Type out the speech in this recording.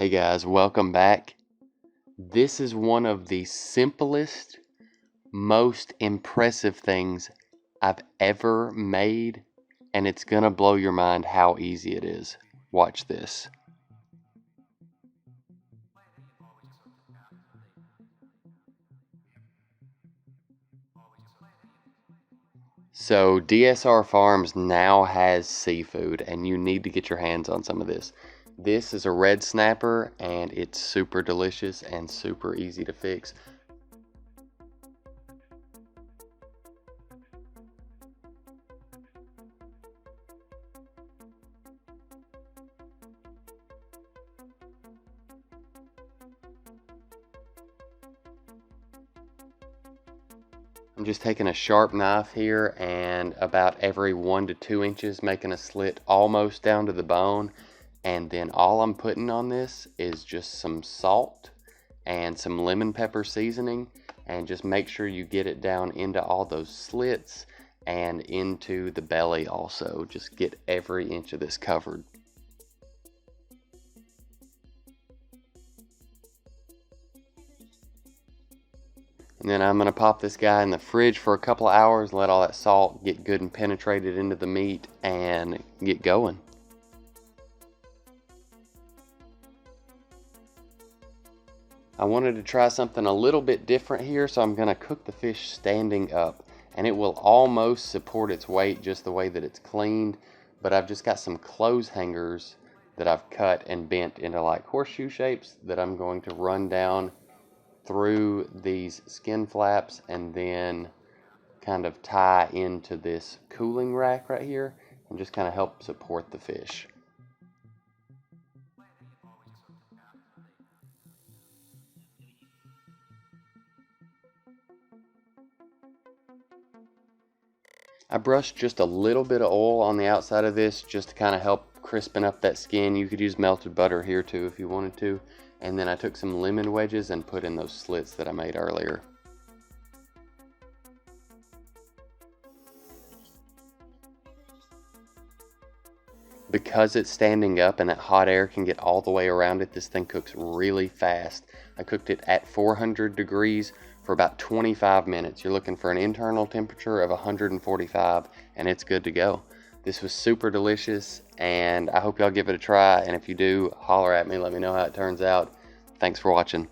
Hey guys, welcome back. This is one of the simplest, most impressive things I've ever made, and it's gonna blow your mind how easy it is. Watch this. So DSR Farms now has seafood, and you need to get your hands on some of this. This is a red snapper, and it's super delicious and super easy to fix. I'm just taking a sharp knife here and about every 1 to 2 inches making a slit almost down to the bone, and then all I'm putting on this is just some salt and some lemon pepper seasoning, and just make sure you get it down into all those slits and into the belly also. Just get every inch of this covered. And then I'm going to pop this guy in the fridge for a couple of hours, let all that salt get good and penetrated into the meat, and get going. I wanted to try something a little bit different here, so I'm going to cook the fish standing up, and it will almost support its weight just the way that it's cleaned, but I've just got some clothes hangers that I've cut and bent into like horseshoe shapes that I'm going to run down through these skin flaps and then kind of tie into this cooling rack right here and just kind of help support the fish. I brushed just a little bit of oil on the outside of this just to kind of help crispen up that skin. You could use melted butter here too if you wanted to. And then I took some lemon wedges and put in those slits that I made earlier. Because it's standing up and that hot air can get all the way around it, this thing cooks really fast. I cooked it at 400 degrees for about 25 minutes. You're looking for an internal temperature of 145 and it's good to go. This was super delicious, and I hope y'all give it a try, and if you do, holler at me, let me know how it turns out. Thanks for watching.